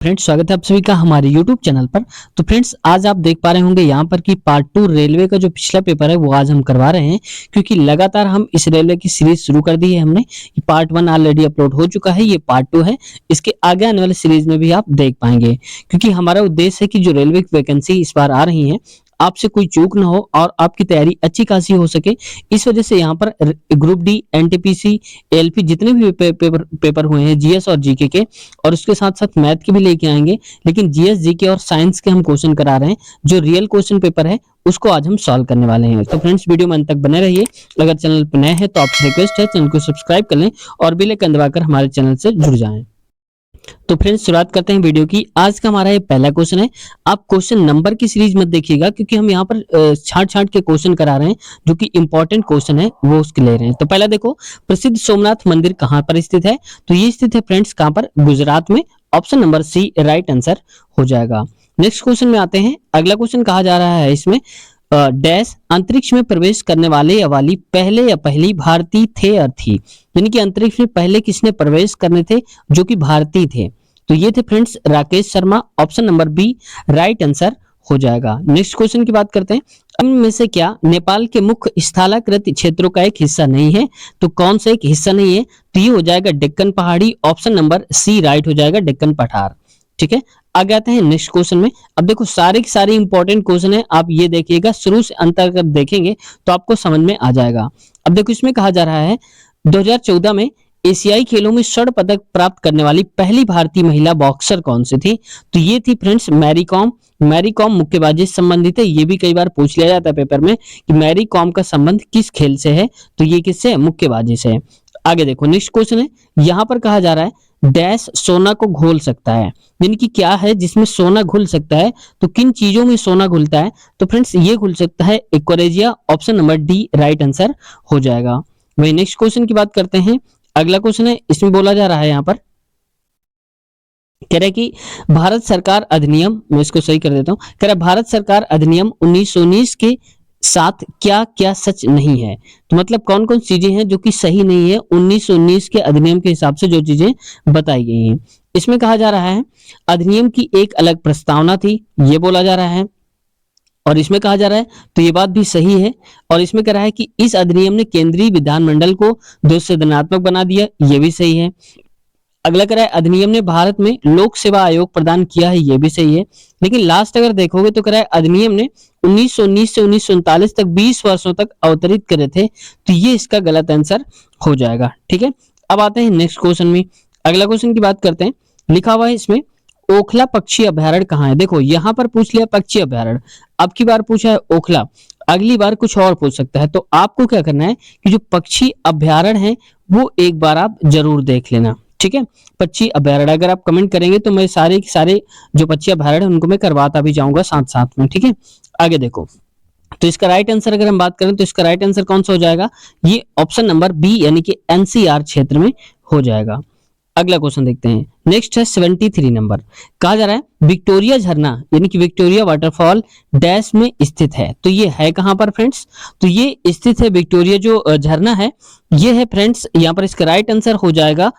Friends, स्वागत है आप सभी का हमारे यूट्यूब चैनल पर। तो फ्रेंड्स, आज आप देख पा रहे होंगे यहाँ पर कि पार्ट 2 रेलवे का जो पिछला पेपर है वो आज हम करवा रहे हैं, क्योंकि लगातार हम इस रेलवे की सीरीज शुरू कर दी है हमने। ये पार्ट 1 ऑलरेडी अपलोड हो चुका है, ये पार्ट 2 है। इसके आगे आने वाले सीरीज में भी आप देख पाएंगे, क्योंकि हमारा उद्देश्य है कि जो रेलवे की वैकेंसी इस बार आ रही है आपसे कोई चूक ना हो और आपकी तैयारी अच्छी खासी हो सके। इस वजह से यहाँ पर ग्रुप डी, एनटीपीसी, एलपी जितने भी पेपर हुए हैं जीएस और जीके के, और उसके साथ साथ मैथ के भी लेके आएंगे, लेकिन जीएस, जीके और साइंस के हम क्वेश्चन करा रहे हैं। जो रियल क्वेश्चन पेपर है उसको आज हम सॉल्व करने वाले हैं। तो फ्रेंड्स, वीडियो में अंत तक बने रहिए। अगर चैनल पर नए हैं तो आपसे रिक्वेस्ट है चैनल को सब्सक्राइब कर लें और बेल आइकन दबाकर हमारे चैनल से जुड़ जाएं। तो फ्रेंड्स, शुरुआत करते हैं वीडियो की। आज का हमारा ये पहला क्वेश्चन है। आप क्वेश्चन नंबर की सीरीज मत देखिएगा, क्योंकि हम यहाँ पर छांट के क्वेश्चन करा रहे हैं, जो कि इंपॉर्टेंट क्वेश्चन है वो उसके ले रहे हैं। तो पहला देखो, प्रसिद्ध सोमनाथ मंदिर कहाँ पर स्थित है? तो ये स्थित है फ्रेंड्स कहाँ पर? गुजरात में। Option number C right answer हो जाएगा। नेक्स्ट क्वेश्चन में आते हैं। अगला क्वेश्चन कहा जा रहा है इसमें, डैश अंतरिक्ष में प्रवेश करने वाले या वाली पहले या पहली भारतीय थे या थी? यानी कि अंतरिक्ष में पहले किसने प्रवेश करने थे जो कि भारतीय थे? तो ये थे friends Rakesh Sharma. Option number B right answer हो जाएगा। नेक्स्ट क्वेश्चन की बात करते हैं। इनमें से क्या नेपाल के मुख्य स्थलाकृत क्षेत्रों का एक हिस्सा नहीं है? तो कौन सा एक हिस्सा नहीं है? तो ये हो जाएगा डेक्कन पहाड़ी। ऑप्शन नंबर सी राइट हो जाएगा, डेक्कन पठार। ठीक है, आगे आते हैं नेक्स्ट क्वेश्चन में। अब देखो, सारे के सारे इंपॉर्टेंट क्वेश्चन है, आप ये देखिएगा, शुरू से अंत तक देखेंगे तो आपको समझ में आ जाएगा। अब देखो, इसमें कहा जा रहा है 2014 में एशियाई खेलों में स्वर्ण पदक प्राप्त करने वाली पहली भारतीय महिला बॉक्सर कौन सी थी? तो ये थी फ्रेंड्स मैरी कॉम। मैरी कॉम मुक्केबाजी से संबंधित है। ये भी कई बार पूछ लिया जाता है पेपर में कि मैरी कॉम का संबंध किस खेल से है? तो ये किससे है? मुक्केबाजी से। आगे देखो, नेक्स्ट क्वेश्चन है। यहाँ पर कहा जा रहा है डैश सोना को घोल सकता है। यानी कि क्या है जिसमें सोना घुल सकता है? तो किन चीजों में सोना घुलता है? तो फ्रेंड्स, ये घुल सकता है aquaria. Option number D right answer हो जाएगा। वही नेक्स्ट क्वेश्चन की बात करते हैं। अगला क्वेश्चन है, इसमें बोला जा रहा है, यहाँ पर कह रहा है कि भारत सरकार अधिनियम, मैं इसको सही कर देता हूं, कह रहा है भारत सरकार अधिनियम 1919 के साथ क्या क्या सच नहीं है? तो मतलब कौन कौन चीजें हैं जो कि सही नहीं है 1919 के अधिनियम के हिसाब से जो चीजें बताई गई हैं। इसमें कहा जा रहा है अधिनियम की एक अलग प्रस्तावना थी, ये बोला जा रहा है। और इसमें कहा जा रहा है, तो ये बात भी सही है। और इसमें कह रहा है कि इस अधिनियम ने केंद्रीय विधानमंडल को दोषनात्मक बना दिया, ये भी सही है। अगला कह रहा है अधिनियम ने भारत में लोक सेवा आयोग प्रदान किया है, ये भी सही है। लेकिन लास्ट अगर देखोगे तो कह रहा है अधिनियम ने 1919 से 1939 तक 20 वर्षों तक अवतरित करे थे, तो ये इसका गलत आंसर हो जाएगा। ठीक है, अब आते हैं नेक्स्ट क्वेश्चन में। अगला क्वेश्चन की बात करते हैं। लिखा हुआ है इसमें, ओखला पक्षी अभ्यारण्य कहाँ है? देखो, यहाँ पर पूछ लिया पक्षी अभ्यारण्य, अब की बार पूछा है ओखला, अगली बार कुछ और पूछ सकता है। तो आपको क्या करना है कि जो पक्षी अभ्यारण्य है वो एक बार आप जरूर देख लेना। ठीक है, पक्षी अभ्यारण्य अगर आप कमेंट करेंगे तो मैं सारे के सारे जो पक्षी अभ्यारण्य उनको मैं करवाता भी जाऊंगा साथ साथ में। ठीक है, आगे देखो, तो इसका राइट आंसर अगर हम बात करें तो इसका राइट आंसर कौन सा हो जाएगा? ये ऑप्शन नंबर बी यानी कि एनसीआर क्षेत्र में हो जाएगा। अगला क्वेश्चन देखते हैं। नेक्स्ट है 73 नंबर। कहा जा रहा है विक्टोरिया झरना यानी कि विक्टोरिया वाटरफॉल डैश में स्थित है। तो ये है कहां पर फ्रेंड्स? तो ये स्थित है, विक्टोरिया जो झरना है ये है फ्रेंड्स, यहाँ पर इसका राइट आंसर हो जाएगा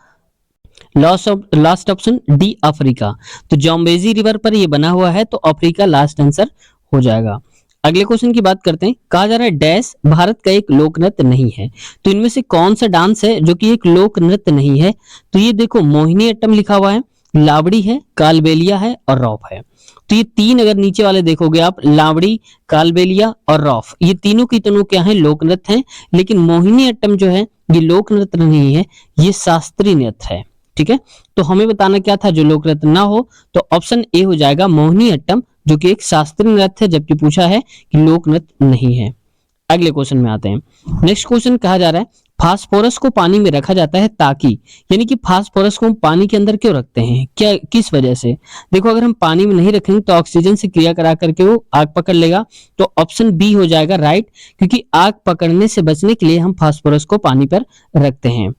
लास्ट ऑप्शन डी अफ्रीका। तो जॉम्बेजी रिवर पर ये बना हुआ है, तो अफ्रीका लास्ट आंसर हो जाएगा। अगले क्वेश्चन की बात करते हैं। कहा जा रहा है डैश भारत का एक लोक नृत्य नहीं है। तो इनमें से कौन सा डांस है जो कि एक लोक नृत्य नहीं है? तो ये देखो, मोहिनी अट्टम लिखा हुआ है, लावड़ी है, कालबेलिया है और रॉफ है। तो ये तीन अगर नीचे वाले देखोगे आप, लावड़ी, कालबेलिया और रॉफ, ये तीनों की तीनों क्या है? लोक नृत्य है। लेकिन मोहिनी अट्टम जो है ये लोक नृत्य नहीं है, ये शास्त्रीय नृत्य है। ठीक है, तो हमें बताना क्या था जो लोक नृत्य ना हो? तो ऑप्शन ए हो जाएगा मोहिनी अट्टम, जो कि एक शास्त्रीय नृत्य है, जबकि पूछा है कि लोक नृत्य नहीं है। अगले क्वेश्चन में आते हैं। नेक्स्ट क्वेश्चन कहा जा रहा है फास्फोरस को पानी में रखा जाता है ताकि, यानी कि फास्फोरस को हम पानी के अंदर क्यों रखते हैं, क्या किस वजह से? देखो, अगर हम पानी में नहीं रखेंगे तो ऑक्सीजन से क्रिया करा करके वो आग पकड़ लेगा, तो ऑप्शन बी हो जाएगा राइट, क्योंकि आग पकड़ने से बचने के लिए हम फास्फोरस को पानी पर रखते हैं।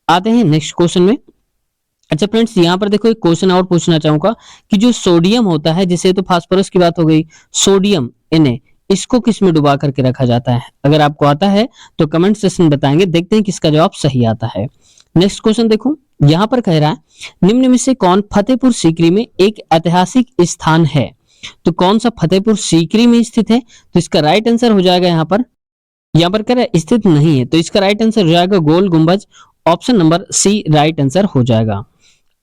आते हैं नेक्स्ट क्वेश्चन में। अच्छा फ्रेंड्स, यहाँ पर देखो एक क्वेश्चन और पूछना चाहूंगा कि जो सोडियम होता है, जैसे तो फास्फोरस की बात हो गई, सोडियम Na इसको किस में डुबा करके रखा जाता है? अगर आपको आता है तो कमेंट सेक्शन में बताएंगे, देखते हैं किसका जवाब सही आता है। नेक्स्ट क्वेश्चन देखो, यहाँ पर कह रहा है निम्न में से कौन फतेहपुर सीकरी में एक ऐतिहासिक स्थान है। तो कौन सा फतेहपुर सीकरी में स्थित है? तो इसका राइट आंसर हो जाएगा यहाँ पर कह रहा है स्थित नहीं है, तो इसका राइट आंसर हो जाएगा Gol Gumbaz, option number C right answer हो जाएगा।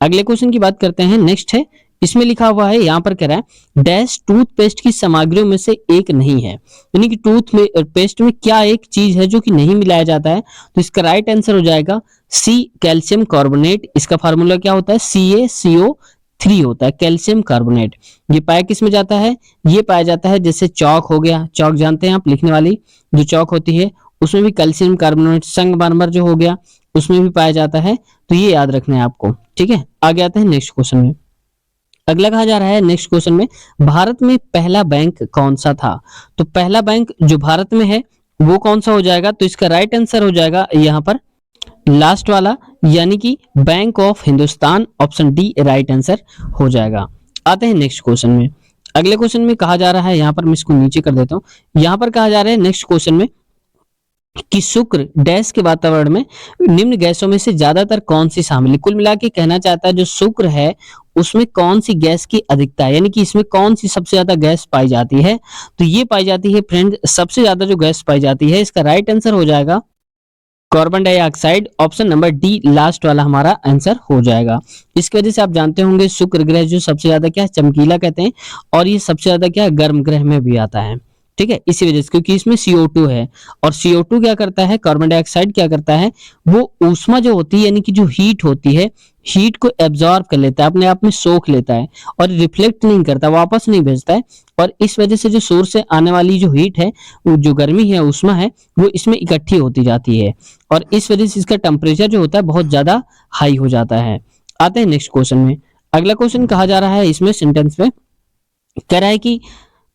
अगले क्वेश्चन की बात करते हैं। नेक्स्ट है, इसमें लिखा हुआ है, यहाँ पर कह रहा है डैश टूथपेस्ट की सामग्रियों में से एक नहीं है, यानी कि टूथ में पेस्ट में क्या एक चीज है जो कि नहीं मिलाया जाता है। तो इसका राइट आंसर हो जाएगा सी कैल्शियम कार्बोनेट। इसका फार्मूला क्या होता है? CaCO3 होता है, कैल्शियम कार्बोनेट। ये पाया किस में जाता है? ये पाया जाता है जैसे चौक हो गया, चौक जानते हैं आप, लिखने वाली जो चौक होती है उसमें भी कैल्शियम कार्बोनेट, संगमरमर जो हो गया उसमें भी पाया जाता है। तो ये याद रखना है आपको, ठीक है। आगे आते हैं नेक्स्ट क्वेश्चन में। अगला कहा जा रहा है नेक्स्ट क्वेश्चन में, भारत में पहला बैंक कौन सा था? तो पहला बैंक जो भारत में है वो कौन सा हो जाएगा? तो इसका राइट आंसर हो जाएगा यहाँ पर लास्ट वाला, यानी कि bank of Hindustan, option D right answer हो जाएगा। आते हैं नेक्स्ट क्वेश्चन में। अगले क्वेश्चन में कहा जा रहा है, यहाँ पर मैं इसको नीचे कर देता हूँ। यहाँ पर कहा जा रहा है नेक्स्ट क्वेश्चन में कि शुक्र डैश के वातावरण में निम्न गैसों में से ज्यादातर कौन सी शामिल है। कुल मिला के कहना चाहता है जो शुक्र है उसमें कौन सी गैस की अधिकता है, यानी कि इसमें कौन सी सबसे ज्यादा गैस पाई जाती है। तो ये पाई जाती है फ्रेंड, सबसे ज्यादा जो गैस पाई जाती है इसका राइट आंसर हो जाएगा carbon dioxide, option number D last वाला हमारा आंसर हो जाएगा। इसकी वजह से आप जानते होंगे शुक्र ग्रह जो सबसे ज्यादा क्या चमकीला कहते हैं, और ये सबसे ज्यादा क्या गर्म ग्रह में भी आता है, ठीक है। इसी वजह से क्योंकि इसमें CO2 है, और CO2 क्या करता है, कार्बन डाइऑक्साइड क्या करता है, वो ऊष्मा जो होती है यानी कि जो हीट होती है, हीट को एब्जॉर्ब कर लेता है, अपने आप में सोख लेता है और रिफ्लेक्ट नहीं करता, वापस नहीं भेजता है। और इस वजह से जो सूर्य से आने वाली जो हीट है, वो जो गर्मी है, ऊष्मा है, वो इसमें इकट्ठी होती जाती है, और इस वजह से इसका टेम्परेचर जो होता है बहुत ज्यादा हाई हो जाता है। आते हैं नेक्स्ट क्वेश्चन में। अगला क्वेश्चन कहा जा रहा है इसमें सेंटेंस में, कह रहा है कि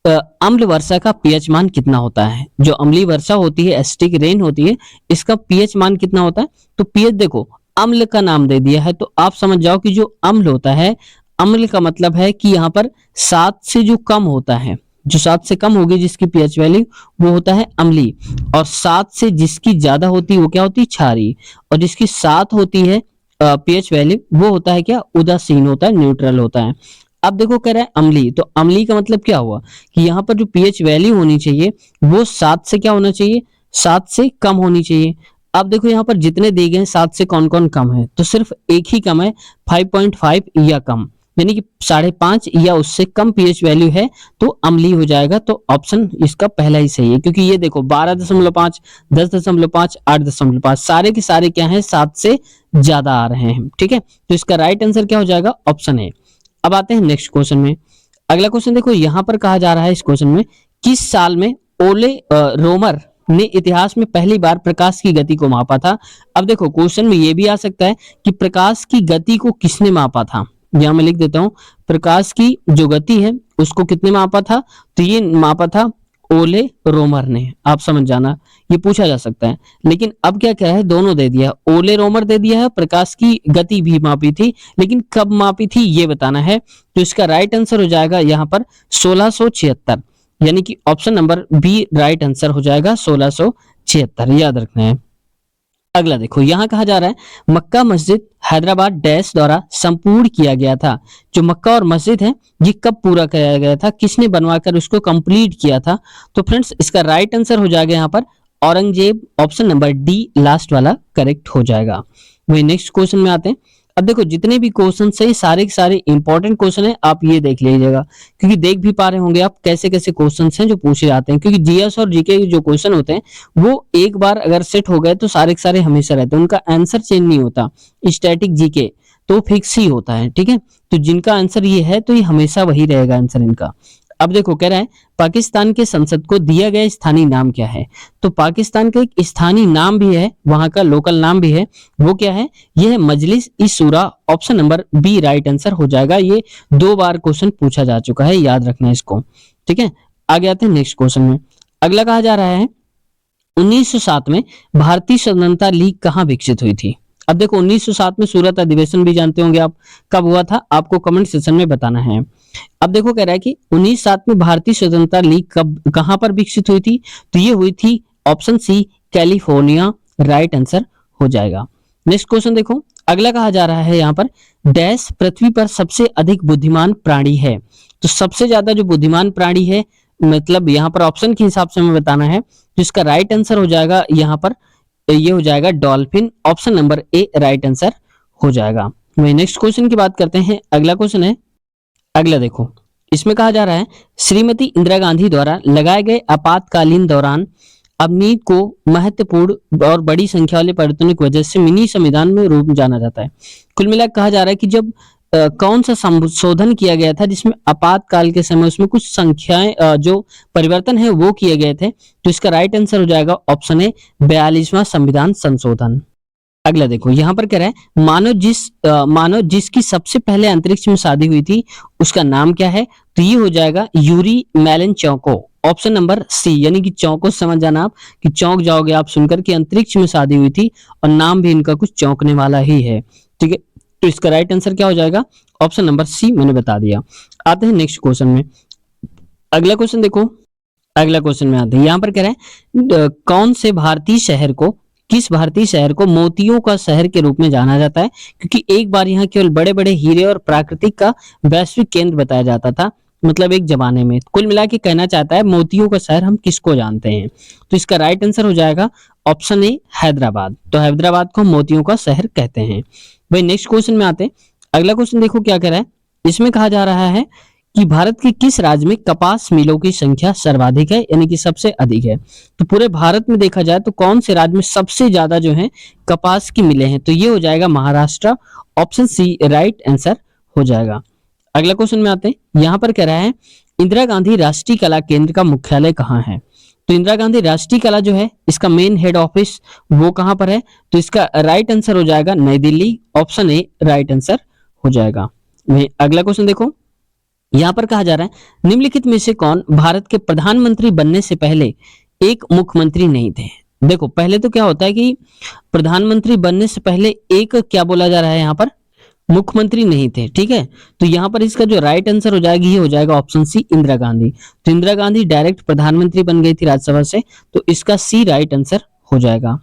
अम्ल वर्षा का पीएच मान कितना होता है। जो अम्लीय वर्षा होती है, एसिडिक रेन होती है, इसका पीएच मान कितना होता है। तो पीएच देखो अम्ल का नाम दे दिया है, तो आप समझ जाओ कि जो अम्ल होता है, अम्ल का मतलब है कि यहाँ पर 7 से जो कम होता है, जो 7 से कम होगी जिसकी पीएच वैल्यू, वो होता है अम्लीय, और 7 से जिसकी ज्यादा होती है वो क्या होती है, क्षारीय, और जिसकी 7 होती है पीएच वैल्यू, वो होता है क्या, उदासीन होता है, न्यूट्रल होता है। अब देखो कह रहा है अम्लीय, तो अम्लीय का मतलब क्या हुआ कि यहाँ पर जो पीएच वैल्यू होनी चाहिए वो 7 से क्या होना चाहिए, 7 से कम होनी चाहिए। अब देखो यहाँ पर जितने दिए गए हैं 7 से कौन कौन कम है, तो सिर्फ एक ही कम है, 5.5 या कम, यानी कि 5.5 या उससे कम पीएच वैल्यू है तो अम्लीय हो जाएगा। तो ऑप्शन इसका पहला ही सही है, क्योंकि ये देखो 12.5, 10.5, 8.5 सारे के सारे क्या है, 7 से ज्यादा आ रहे हैं, ठीक है। तो इसका राइट आंसर क्या हो जाएगा, ऑप्शन ए। अब आते हैं नेक्स्ट क्वेश्चन में। अगला क्वेश्चन देखो यहाँ पर कहा जा रहा है इस क्वेश्चन में, किस साल में ओले रोमर ने इतिहास में पहली बार प्रकाश की गति को मापा था। अब देखो क्वेश्चन में ये भी आ सकता है कि प्रकाश की गति को किसने मापा था। यहाँ मैं लिख देता हूँ, प्रकाश की जो गति है उसको कितने मापा था, तो ये मापा था ओले रोमर ने। आप समझ जाना, ये पूछा जा सकता है। लेकिन अब क्या क्या है, दोनों दे दिया, ओले रोमर दे दिया है, प्रकाश की गति भी मापी थी, लेकिन कब मापी थी ये बताना है। तो इसका राइट आंसर हो जाएगा यहाँ पर 1676, यानी कि option number B right answer हो जाएगा 1676, याद रखना है। अगला देखो यहाँ कहा जा रहा है मक्का मस्जिद हैदराबाद डैश द्वारा संपूर्ण किया गया था। जो मक्का और मस्जिद है ये कब पूरा किया गया था, किसने बनवाकर उसको कंप्लीट किया था। तो फ्रेंड्स इसका राइट आंसर हो जाएगा यहाँ पर Aurangzeb, option number D last वाला करेक्ट हो जाएगा। वही नेक्स्ट क्वेश्चन में आते हैं। अब देखो जितने भी क्वेश्चन है सारे के सारे इंपॉर्टेंट क्वेश्चन है, आप ये देख लीजिएगा, क्योंकि देख भी पा रहे होंगे आप कैसे कैसे क्वेश्चन हैं जो पूछे जाते हैं। क्योंकि जीएस और जीके के जो क्वेश्चन होते हैं वो एक बार अगर सेट हो गए तो सारे के सारे हमेशा रहते हैं, उनका आंसर चेंज नहीं होता। स्टैटिक जीके तो फिक्स ही होता है, ठीक है। तो जिनका आंसर ये है तो ये हमेशा वही रहेगा आंसर इनका। अब देखो कह रहा है पाकिस्तान के संसद को दिया गया स्थानीय नाम क्या है। तो पाकिस्तान का एक स्थानीय नाम भी है, वहां का लोकल नाम भी है, वो क्या है, यह है मजलिस ई शूरा, option number B right answer हो जाएगा। ये 2 बार क्वेश्चन पूछा जा चुका है, याद रखना है इसको, ठीक है। आगे आते हैं नेक्स्ट क्वेश्चन में। अगला कहा जा रहा है 1907 में भारतीय स्वतंत्रता लीग कहां विकसित हुई थी। अब देखो 1907 में सूरत अधिवेशन भी जानते होंगे आप, कब हुआ था आपको कमेंट सेक्शन में बताना है। अब देखो कह रहा है कि 1907 में भारतीय स्वतंत्रता लीग कब कहां पर विकसित हुई थी, तो ये हुई थी option C California, right answer हो जाएगा। नेक्स्ट क्वेश्चन देखो, अगला कहा जा रहा है यहाँ पर डैश पृथ्वी पर सबसे अधिक बुद्धिमान प्राणी है। तो सबसे ज्यादा जो बुद्धिमान प्राणी है, मतलब यहाँ पर ऑप्शन के हिसाब से हमें बताना है, तो इसका राइट आंसर हो जाएगा यहाँ पर, ये हो जाएगा dolphin. Option number A right answer हो जाएगा। वही नेक्स्ट क्वेश्चन की बात करते हैं। अगला क्वेश्चन है, अगला देखो, इसमें कहा जा रहा है श्रीमती इंदिरा गांधी द्वारा लगाए गए आपातकालीन दौरान अवनीत को महत्वपूर्ण और बड़ी संख्या वाले परिवर्तनों की वजह से मिनी संविधान में रूप जाना जाता है। कुल मिलाकर कहा जा रहा है कि जब कौन सा संशोधन किया गया था जिसमें आपातकाल के समय उसमें कुछ संख्याएं जो परिवर्तन है वो किए गए थे, तो इसका राइट आंसर हो जाएगा ऑप्शन ए 42वां संविधान संशोधन। अगला देखो, यहाँ पर कह रहा है मानव जिसकी सबसे पहले अंतरिक्ष में शादी हुई थी उसका नाम क्या है, तो ये हो जाएगा यूरी मेलेनचौको। ऑप्शन नंबर सी, यानी कि चौको समझ जाना आप कि चौंक जाओगे आप सुनकर कि अंतरिक्ष में शादी हुई थी और नाम भी इनका कुछ चौंकने वाला ही है। ठीक है, तो इसका राइट आंसर क्या हो जाएगा, ऑप्शन नंबर सी मैंने बता दिया। आते हैं नेक्स्ट क्वेश्चन में। अगला क्वेश्चन देखो, अगला क्वेश्चन में आते हैं, यहाँ पर कह रहे हैं कौन से भारतीय शहर को, किस भारतीय शहर को मोतियों का शहर के रूप में जाना जाता है, क्योंकि एक बार यहाँ केवल बड़े बड़े हीरे और प्राकृतिक का वैश्विक केंद्र बताया जाता था, मतलब एक जमाने में। कुल मिला के कहना चाहता है मोतियों का शहर हम किसको जानते हैं, तो इसका राइट आंसर हो जाएगा ऑप्शन ए हैदराबाद। तो हैदराबाद को मोतियों का शहर कहते हैं। भाई नेक्स्ट क्वेश्चन में आते हैं। अगला क्वेश्चन देखो क्या कह रहा है, इसमें कहा जा रहा है कि भारत के किस राज्य में कपास मिलों की संख्या सर्वाधिक है, यानी कि सबसे अधिक है। तो पूरे भारत में देखा जाए तो कौन से राज्य में सबसे ज्यादा जो है कपास की मिलें हैं, तो ये हो जाएगा Maharashtra. Option C right answer हो जाएगा। अगला क्वेश्चन में आते हैं, यहाँ पर कह रहा है इंदिरा गांधी राष्ट्रीय कला केंद्र का मुख्यालय कहाँ है। तो इंदिरा गांधी राष्ट्रीय कला जो है इसका मेन हेड ऑफिस वो कहाँ पर है, तो इसका राइट आंसर हो जाएगा नई Delhi. Option A right answer हो जाएगा। अगला क्वेश्चन देखो, यहाँ पर कहा जा रहा है निम्नलिखित में से कौन भारत के प्रधानमंत्री बनने से पहले एक मुख्यमंत्री नहीं थे। देखो पहले तो क्या होता है कि प्रधानमंत्री बनने से पहले एक क्या बोला जा रहा है, यहाँ पर मुख्यमंत्री नहीं थे। ठीक है, तो यहाँ पर इसका जो राइट आंसर हो जाएगा ये हो जाएगा ऑप्शन सी इंदिरा गांधी। तो इंदिरा गांधी डायरेक्ट प्रधानमंत्री बन गई थी राज्यसभा से, तो इसका सी राइट आंसर हो जाएगा।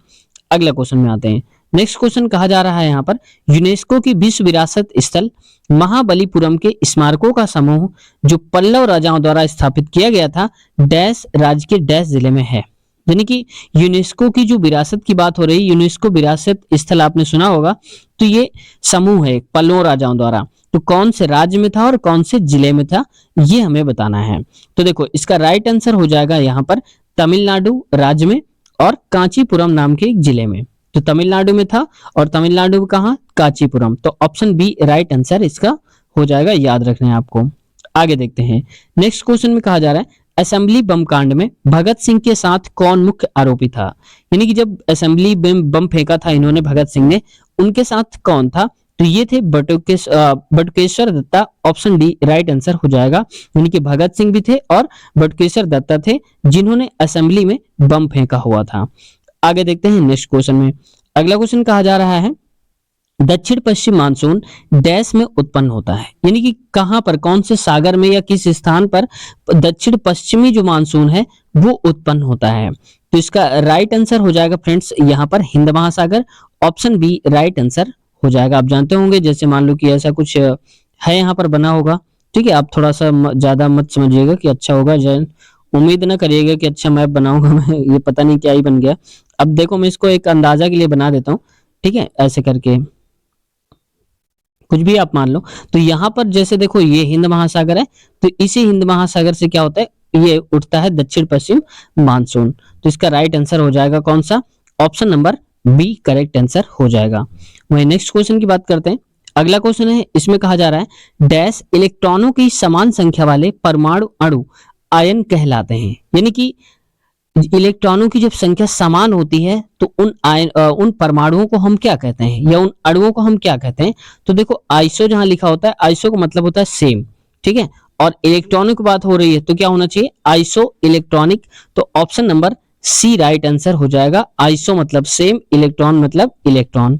अगला क्वेश्चन में आते हैं। नेक्स्ट क्वेश्चन कहा जा रहा है यहाँ पर यूनेस्को की विश्व विरासत स्थल महाबलीपुरम के स्मारकों का समूह जो पल्लव राजाओं द्वारा स्थापित किया गया था डैश राज्य के डैश जिले में है। यानी कि यूनेस्को की जो विरासत की बात हो रही है, यूनेस्को विरासत स्थल आपने सुना होगा, तो ये समूह है पल्लव राजाओं द्वारा, तो कौन से राज्य में था और कौन से जिले में था ये हमें बताना है। तो देखो इसका राइट आंसर हो जाएगा यहाँ पर तमिलनाडु राज्य में और कांचीपुरम नाम के एक जिले में। तो तमिलनाडु में था और तमिलनाडु में कहाँ, कांचीपुरम। तो ऑप्शन बी राइट आंसर इसका हो जाएगा, याद रखना है आपको। आगे देखते हैं। नेक्स्ट क्वेश्चन में कहा जा रहा है असेंबली बम कांड में भगत सिंह के साथ कौन मुख्य आरोपी था। यानी कि जब असेंबली बम फेंका था इन्होंने भगत सिंह ने, उनके साथ कौन था, तो ये थे Batukeshwar Dutta. Option D right answer हो जाएगा। यानी कि भगत सिंह भी थे और बटुकेश्वर दत्ता थे जिन्होंने असेंबली में बम फेंका हुआ था। आगे देखते हैं नेक्स्ट क्वेश्चन में। अगला क्वेश्चन कहा जा रहा है दक्षिण पश्चिम मानसून डैश में उत्पन्न होता है। यानी कि कहां पर, कौन से सागर में या किस स्थान पर दक्षिण पश्चिमी जो मानसून है वो उत्पन्न होता है। तो इसका राइट आंसर हो जाएगा फ्रेंड्स यहाँ पर हिंद महासागर। ऑप्शन बी राइट आंसर हो जाएगा। आप जानते होंगे जैसे मान लो कि ऐसा कुछ है यहाँ पर बना होगा। ठीक है, आप थोड़ा सा ज्यादा मत समझिएगा कि अच्छा होगा, उम्मीद ना करिएगा कि अच्छा मैप बनाऊंगा मैं, ये पता नहीं क्या ही बन गया। अब देखो मैं इसको एक अंदाजा के लिए बना देता हूँ। ठीक है, ऐसे करके कुछ भी आप मान लो। तो यहाँ पर जैसे देखो ये हिंद महासागर है, तो इसी हिंद महासागर से क्या होता है, ये उठता है दक्षिण पश्चिम मानसून। तो इसका राइट आंसर हो जाएगा कौन सा, option number B correct answer हो जाएगा। वही नेक्स्ट क्वेश्चन की बात करते हैं। अगला क्वेश्चन है, इसमें कहा जा रहा है डैश इलेक्ट्रॉनों की समान संख्या वाले परमाणु अणु आयन कहलाते हैं। यानी कि इलेक्ट्रॉनों की जब संख्या समान होती है तो उन परमाणुओं को हम क्या कहते हैं या उन अणुओं को हम क्या कहते हैं। तो देखो आइसो जहां लिखा होता है, आइसो का मतलब होता है सेम। ठीक है, और इलेक्ट्रॉनिक की बात हो रही है तो क्या होना चाहिए, आइसो इलेक्ट्रॉनिक। तो option number C right answer हो जाएगा। आइसो मतलब सेम, इलेक्ट्रॉन मतलब इलेक्ट्रॉन।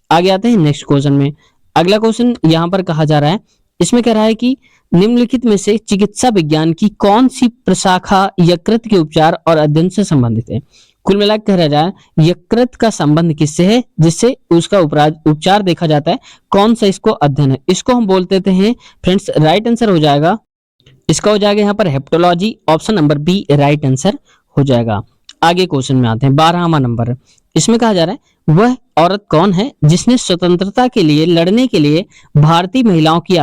आगे आते हैं नेक्स्ट क्वेश्चन में। अगला क्वेश्चन यहाँ पर कहा जा रहा है, इसमें कह रहा है कि निम्नलिखित में से चिकित्सा विज्ञान की कौन सी प्रशाखा यकृत के उपचार और अध्ययन से संबंधित है। कुल मिलाकर कह रहा जाए यकृत का संबंध किससे है, जिससे उसका उपचार देखा जाता है, कौन सा इसको अध्ययन है, इसको हम बोल देते हैं फ्रेंड्स। राइट आंसर हो जाएगा, इसका हो जाएगा यहाँ पर heptology, option number B right answer हो जाएगा। आगे क्वेश्चन में आते हैं, 12वां नंबर। इसमें कहा जा रहा है वह औरत कौन है जिसने स्वतंत्रता के लिए लड़ने के लिए भारतीय महिलाओं की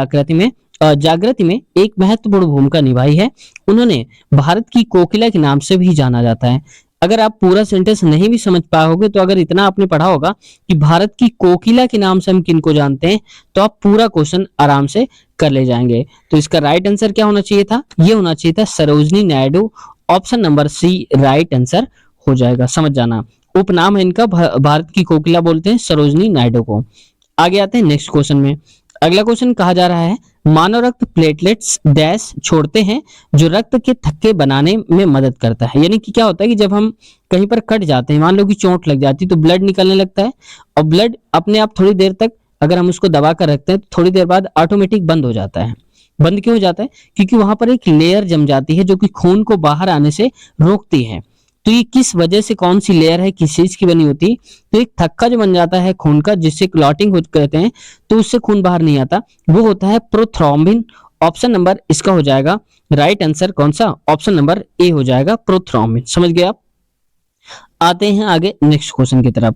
जागृति में एक महत्वपूर्ण भूमिका निभाई है। उन्होंने भारत की कोकिला के नाम से भी जाना जाता है। अगर आप पूरा सेंटेंस नहीं भी समझ पाओगे तो अगर इतना आपने पढ़ा होगा कि भारत की कोकिला के नाम से हम किनको जानते हैं, तो आप पूरा क्वेश्चन आराम से कर ले जाएंगे। तो इसका राइट आंसर क्या होना चाहिए था, ये होना चाहिए था Sarojini Naidu, option number C right answer हो जाएगा। समझ जाना, उपनाम है इनका, भारत की कोकिला बोलते हैं सरोजनी नायडू को। आगे आते हैं नेक्स्ट क्वेश्चन में। अगला क्वेश्चन कहा जा रहा है मानव रक्त प्लेटलेट्स डैश छोड़ते हैं जो रक्त के थक्के बनाने में मदद करता है। यानी कि क्या होता है कि जब हम कहीं पर कट जाते हैं, मान लो कि चोट लग जाती है, तो ब्लड निकलने लगता है और ब्लड अपने आप थोड़ी देर तक अगर हम उसको दबा कर रखते हैं तो थोड़ी देर बाद ऑटोमेटिक बंद हो जाता है। बंद क्यों हो जाता है, क्योंकि वहां पर एक लेयर जम जाती है जो कि खून को बाहर आने से रोकती है। तो ये किस वजह से, कौन सी लेयर है, किस चीज की बनी होती है, तो एक थक्का जो बन जाता है खून का, जिससे क्लॉटिंग कहते हैं, तो उससे खून बाहर नहीं आता, वो होता है प्रोथ्रोम्बिन। ऑप्शन नंबर इसका हो जाएगा राइट आंसर, कौन सा, ऑप्शन नंबर ए हो जाएगा प्रोथ्रोम्बिन। समझ गए आप। आते हैं आगे नेक्स्ट क्वेश्चन की तरफ।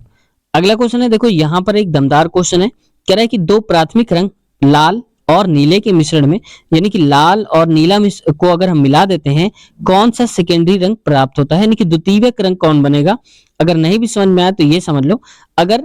अगला क्वेश्चन है, देखो यहाँ पर एक दमदार क्वेश्चन है। कह रहा है कि दो प्राथमिक रंग लाल और नीले के मिश्रण में, यानी कि लाल और नीला को अगर हम मिला देते हैं, कौन सा सेकेंडरी रंग प्राप्त होता है, यानी कि द्वितीयक रंग कौन बनेगा। अगर नहीं भी समझ में आया तो ये समझ लो, अगर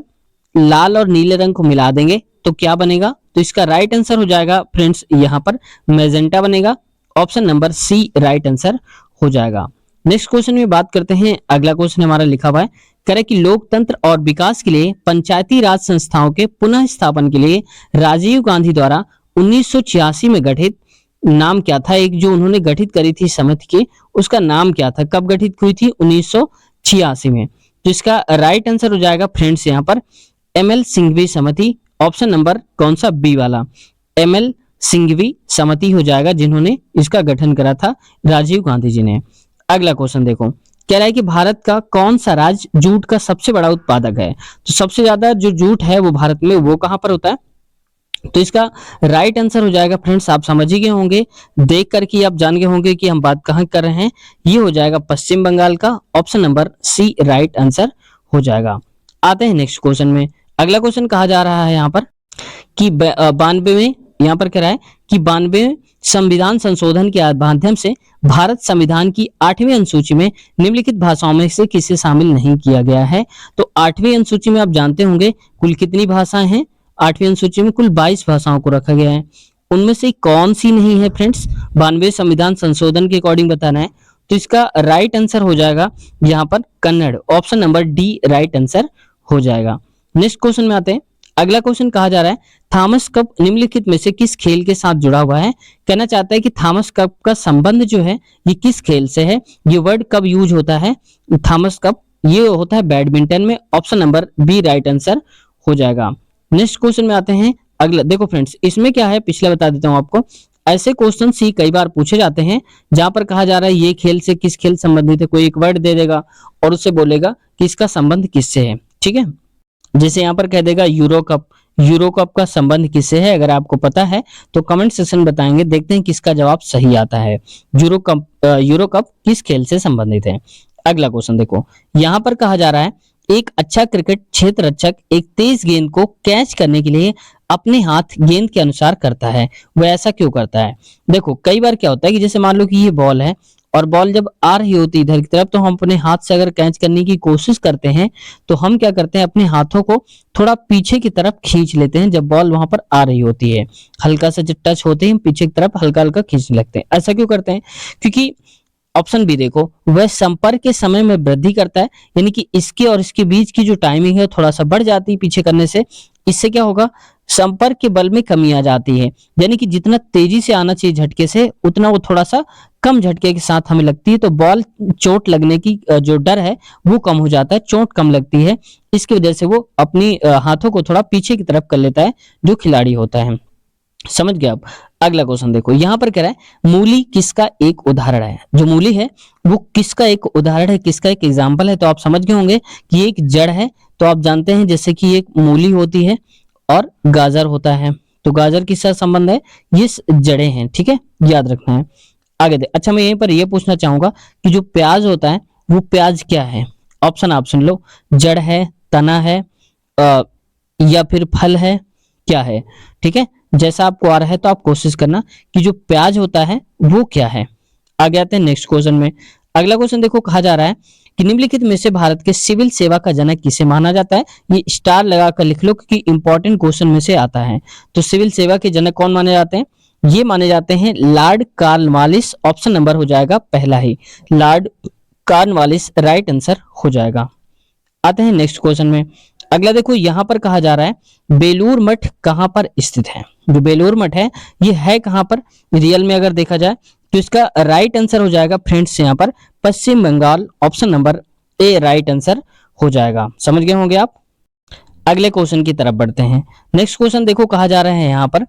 लाल और नीले रंग को मिला देंगे तो क्या बनेगा, तो इसका राइट आंसर हो जाएगा फ्रेंड्स यहाँ पर मैजेंटा बनेगा, option number C right answer हो जाएगा। नेक्स्ट क्वेश्चन में बात करते हैं। अगला क्वेश्चन हमारा लिखा हुआ है, कह रहे कि लोकतंत्र और विकास के लिए पंचायती राज संस्थाओं के पुनः स्थापन के लिए राजीव गांधी द्वारा 1986 में गठित नाम क्या था, एक जो उन्होंने गठित करी थी समिति की, उसका नाम क्या था, कब गठित हुई थी, 1986 में। तो इसका राइट आंसर हो जाएगा फ्रेंड्स यहाँ पर एमएल सिंघवी समिति, ऑप्शन नंबर कौन सा, बी वाला, एमएल सिंघवी समिति हो जाएगा, जिन्होंने इसका गठन करा था राजीव गांधी जी ने। अगला क्वेश्चन देखो, कह रहा है कि भारत का कौन सा राज्य जूट का सबसे बड़ा उत्पादक है। तो सबसे ज्यादा जो जूट है वो भारत में, वो कहां पर होता है, तो इसका राइट आंसर हो जाएगा फ्रेंड्स, आप समझ ही गए होंगे, देख करके आप जान गए होंगे कि हम बात कहां कर रहे हैं, ये हो जाएगा पश्चिम बंगाल का, option number C right answer हो जाएगा। आते हैं नेक्स्ट क्वेश्चन में। अगला क्वेश्चन कहा जा रहा है यहाँ पर कि 92 में, यहाँ पर कह रहा है कि 92 संविधान संशोधन के माध्यम से भारत संविधान की 8वीं अनुसूची में निम्नलिखित भाषाओं में से किसे शामिल नहीं किया गया है। तो 8वीं अनुसूची में आप जानते होंगे कुल कितनी भाषाएं हैं, 8वीं अनुसूची में कुल 22 भाषाओं को रखा गया है, उनमें से कौन सी नहीं है फ्रेंड्स, 92 संविधान संशोधन के अकॉर्डिंग बताना है। तो इसका राइट आंसर हो जाएगा यहाँ पर Kannada, option number D right answer हो जाएगा। नेक्स्ट क्वेश्चन में आते हैं। अगला क्वेश्चन कहा जा रहा है थॉमस कप निम्नलिखित में से किस खेल के साथ जुड़ा हुआ है। कहना चाहता है कि थॉमस कप का संबंध जो है ये किस खेल से है, ये वर्ड कब यूज होता है, थॉमस कप, ये होता है बैडमिंटन में, option number B right answer हो जाएगा। नेक्स्ट क्वेश्चन में आते हैं। अगला देखो फ्रेंड्स, इसमें क्या है, पिछले बता देता हूं आपको, ऐसे क्वेश्चन सी कई बार पूछे जाते हैं जहां पर कहा जा रहा है ये खेल से किस खेल संबंधित है, कोई एक वर्ड दे देगा और उससे बोलेगा कि इसका संबंध किससे है। ठीक है, जैसे यहाँ पर कह देगा यूरो कप, यूरो कप का संबंध किससे है, अगर आपको पता है तो कमेंट सेक्शन बताएंगे, देखते हैं किसका जवाब सही आता है। यूरो कप किस खेल से संबंधित है। अगला क्वेश्चन देखो, यहाँ पर कहा जा रहा है एक अच्छा क्रिकेट क्षेत्र रक्षक एक तेज गेंद को कैच करने के लिए अपने हाथ गेंद के अनुसार करता है, वह ऐसा क्यों करता है। देखो कई बार क्या होता है कि जैसे मान लो कि ये बॉल है और बॉल जब आ रही होती है इधर की तरफ, तो हम अपने हाथ से अगर कैच करने की कोशिश करते हैं तो हम क्या करते हैं, अपने हाथों को थोड़ा पीछे की तरफ खींच लेते हैं जब बॉल वहां पर आ रही होती है, हल्का सा जब टच होते हैं पीछे की तरफ हल्का हल्का खींचने लगते हैं। ऐसा क्यों करते हैं, क्योंकि ऑप्शन बी देखो, वह संपर्क के समय में वृद्धि करता है, यानी कि इसके और इसके बीच की जो टाइमिंग है थोड़ा सा बढ़ जाती है पीछे करने से। इससे क्या होगा, संपर्क के बल में कमी आ जाती है, यानी कि जितना तेजी से आना चाहिए झटके से उतना वो थोड़ा सा कम झटके के साथ हमें लगती है, तो बॉल चोट लगने की जो डर है वो कम हो जाता है, चोट कम लगती है। इसकी वजह से वो अपनी हाथों को थोड़ा पीछे की तरफ कर लेता है जो खिलाड़ी होता है। समझ गए आप। अगला क्वेश्चन देखो, यहाँ पर कह रहा है मूली किसका एक उदाहरण है। जो मूली है वो किसका एक उदाहरण है, किसका एक एग्जाम्पल है। तो आप समझ गए होंगे कि एक जड़ है। तो आप जानते हैं जैसे कि एक मूली होती है और गाजर होता है, तो गाजर किसका संबंध है, ये जड़ें हैं, ठीक है, याद रखना है। आगे दे, अच्छा मैं यहीं पर ये पूछना चाहूंगा कि जो प्याज होता है वो प्याज क्या है। ऑप्शन आप सुन लो, जड़ है, तना है, अ, या फिर फल है, क्या है। ठीक है, जैसा आपको आ रहा है तो आप कोशिश करना कि जो प्याज होता है वो क्या है। आगे आते हैं नेक्स्ट क्वेश्चन में। अगला क्वेश्चन देखो, कहा जा रहा है कि निम्नलिखित में से भारत के सिविल सेवा का जनक किसे माना जाता है। ये स्टार लगाकर लिख लो क्योंकि इंपॉर्टेंट क्वेश्चन में से आता है। तो सिविल सेवा के जनक कौन माने जाते हैं, ये माने जाते हैं लॉर्ड कॉर्नवालिस। ऑप्शन नंबर हो जाएगा पहला ही, लॉर्ड कॉर्नवालिस राइट आंसर हो जाएगा। आते हैं नेक्स्ट क्वेश्चन में। अगला देखो, यहां पर कहा जा रहा है बेलूर मठ कहां पर स्थित है। जो बेलूर मठ है ये है कहां पर, रियल में अगर देखा जाए तो इसका राइट आंसर हो जाएगा फ्रेंड्स यहाँ पर Paschim Bangal. Option number A right answer हो जाएगा। समझ गए होंगे आप। अगले क्वेश्चन की तरफ बढ़ते हैं। नेक्स्ट क्वेश्चन देखो, कहा जा रहा है यहाँ पर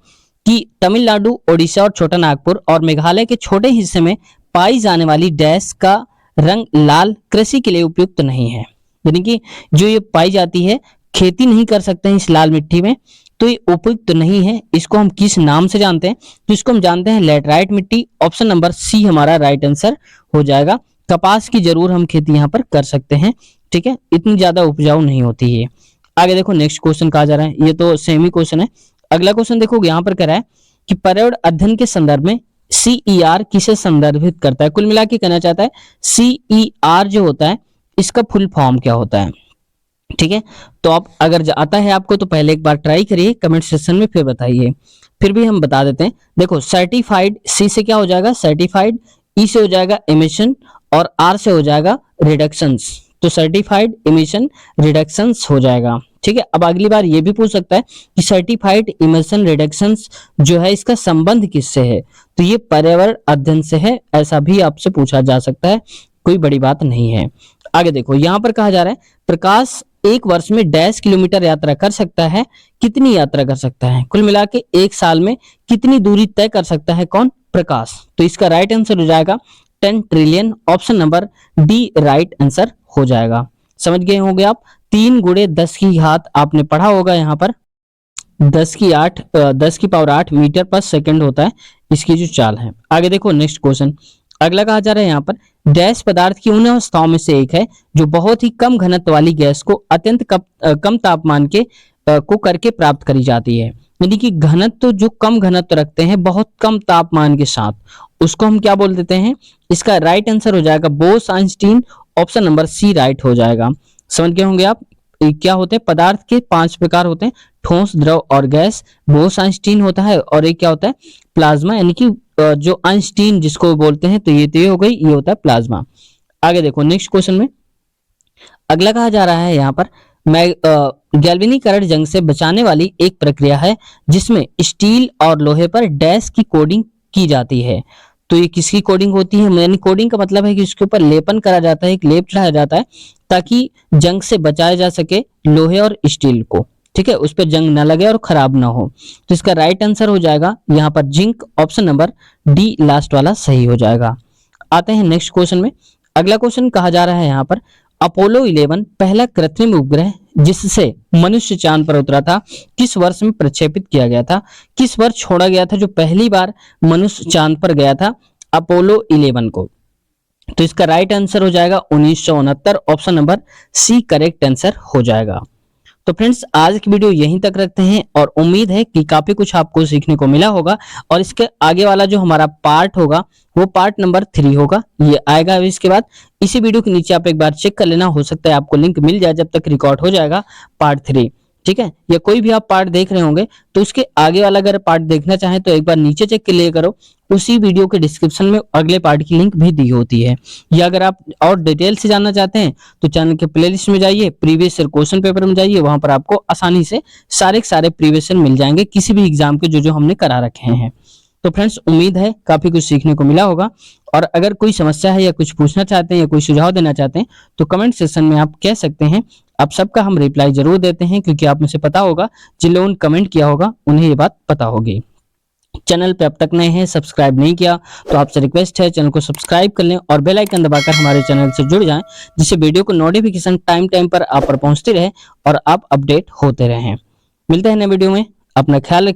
कि तमिलनाडु, ओडिशा और छोटा नागपुर और मेघालय के छोटे हिस्से में पाई जाने वाली डैश का रंग लाल कृषि के लिए उपयुक्त नहीं है। यानी कि जो ये पाई जाती है, खेती नहीं कर सकते हैं इस लाल मिट्टी में, तो ये उपयुक्त नहीं है। इसको हम किस नाम से जानते हैं, तो इसको हम जानते हैं लेटराइट मिट्टी। ऑप्शन नंबर सी हमारा राइट आंसर हो जाएगा। कपास की जरूर हम खेती यहाँ पर कर सकते हैं, ठीक है, इतनी ज्यादा उपजाऊ नहीं होती है। आगे देखो नेक्स्ट क्वेश्चन कहा जा रहा है, ये तो सेम ही क्वेश्चन है। अगला क्वेश्चन देखो, यहाँ पर कह रहा है कि पर्यावरण अध्ययन के संदर्भ में CER किसे संदर्भित करता है। कुल मिला के कहना चाहता है CER जो होता है इसका फुल फॉर्म क्या होता है। ठीक है, तो आप अगर आता है आपको तो पहले एक बार ट्राई करिए, कमेंट सेक्शन में फिर बताइए, फिर भी हम बता देते हैं। देखो सर्टिफाइड, सी से क्या हो जाएगा सर्टिफाइड, ई से हो जाएगा एमिशन और आर से हो जाएगा रिडक्शंस। तो सर्टिफाइड इमिशन रिडक्शंस हो जाएगा। ठीक है, अब अगली बार ये भी पूछ सकता है कि सर्टिफाइड इमिशन रिडक्शंस जो है इसका संबंध किससे है, तो ये पर्यावरण अध्ययन से है, ऐसा भी आपसे पूछा जा सकता है, कोई बड़ी बात नहीं है। आगे देखो, यहाँ पर कहा जा रहा है प्रकाश एक वर्ष में डैश किलोमीटर यात्रा कर सकता है। कितनी यात्रा कर सकता है, कुल मिला के एक साल में कितनी दूरी तय कर सकता है कौन, प्रकाश। तो इसका राइट आंसर हो जाएगा 10 trillion. Option number D right answer हो जाएगा। समझ गए होंगे आप। 3 गुणे 10 की घात आपने पढ़ा होगा, यहाँ पर 10 की पावर 8 मीटर पर सेकंड होता है इसकी जो चाल है। आगे देखो नेक्स्ट क्वेश्चन। अगला कहा जा रहा है यहाँ पर डैश पदार्थ की उन अवस्थाओं में से एक है जो बहुत ही कम घनत्व वाली गैस को अत्यंत कम तापमान के को करके प्राप्त करी जाती है। यानी कि घनत्व जो कम घनत्व रखते हैं बहुत कम तापमान के साथ, उसको हम क्या बोल देते हैं। इसका राइट आंसर हो जाएगा Bose Einstein. Option number C right हो जाएगा। समझ गए होंगे आप। क्या होते हैं, पदार्थ के 5 प्रकार होते हैं, ठोस, द्रव और गैस। बोस-आइंस्टीन होता है और एक क्या होता है प्लाज्मा, यानी कि जो आइंस्टीन जिसको बोलते हैं, तो ये हो गई, ये होता है प्लाज्मा। आगे देखो नेक्स्ट क्वेश्चन में। अगला कहा जा रहा है यहाँ पर गैल्वेनीकरण जंग से बचाने वाली एक प्रक्रिया है जिसमें स्टील और लोहे पर डैश की कोडिंग की जाती है। तो ये किसकी कोडिंग होती है, यानी कोडिंग का मतलब है कि इसके ऊपर लेपन करा जाता है, एक लेप चढ़ाया जाता है ताकि जंग से बचाया जा सके लोहे और स्टील को। ठीक है, उस पर जंग ना लगे और खराब ना हो। तो इसका राइट आंसर हो जाएगा यहाँ पर zinc. Option number D last वाला सही हो जाएगा। आते हैं नेक्स्ट क्वेश्चन में। अगला क्वेश्चन कहा जा रहा है यहाँ पर अपोलो 11 पहला कृत्रिम उपग्रह जिससे मनुष्य चांद पर उतरा था किस वर्ष में प्रक्षेपित किया गया था। किस वर्ष छोड़ा गया था जो पहली बार मनुष्य चांद पर गया था अपोलो 11 को। तो इसका राइट आंसर हो जाएगा 1969। Option number C correct answer हो जाएगा। तो फ्रेंड्स आज की वीडियो यहीं तक रखते हैं और उम्मीद है कि काफी कुछ आपको सीखने को मिला होगा। और इसके आगे वाला जो हमारा पार्ट होगा वो पार्ट नंबर 3 होगा, ये आएगा अभी इसके बाद। इसी वीडियो के नीचे आप एक बार चेक कर लेना, हो सकता है आपको लिंक मिल जाए जब तक रिकॉर्ड हो जाएगा पार्ट 3। ठीक है, या कोई भी आप पार्ट देख रहे होंगे तो उसके आगे वाला अगर पार्ट देखना चाहें तो एक बार नीचे चेक कर लिया करो, उसी वीडियो के डिस्क्रिप्शन में अगले पार्ट की लिंक भी दी होती है। या अगर आप और डिटेल से जानना चाहते हैं तो चैनल के प्लेलिस्ट में जाइए, प्रीवियस ईयर क्वेश्चन पेपर में जाइए, वहां पर आपको आसानी से सारे प्रीवियस ईयर मिल जाएंगे किसी भी एग्जाम के जो हमने करा रखे हैं। तो फ्रेंड्स उम्मीद है काफी कुछ सीखने को मिला होगा। और अगर कोई समस्या है या कुछ पूछना चाहते हैं या कोई सुझाव देना चाहते हैं तो कमेंट सेक्शन में आप कह सकते हैं। आप सबका हम रिप्लाई जरूर देते हैं क्योंकि आप मुझे पता होगा जिन लोगों ने कमेंट किया होगा उन्हें ये बात पता होगी। चैनल पे अब तक नए हैं, सब्सक्राइब नहीं किया तो आपसे रिक्वेस्ट है चैनल को सब्सक्राइब कर लें और बेल आइकन दबाकर हमारे चैनल से जुड़ जाएं, जिससे वीडियो को नोटिफिकेशन टाइम टाइम पर आप पर पहुंचती रहे और आप अपडेट होते रहें। मिलते हैं नए वीडियो में, अपना ख्याल रखें।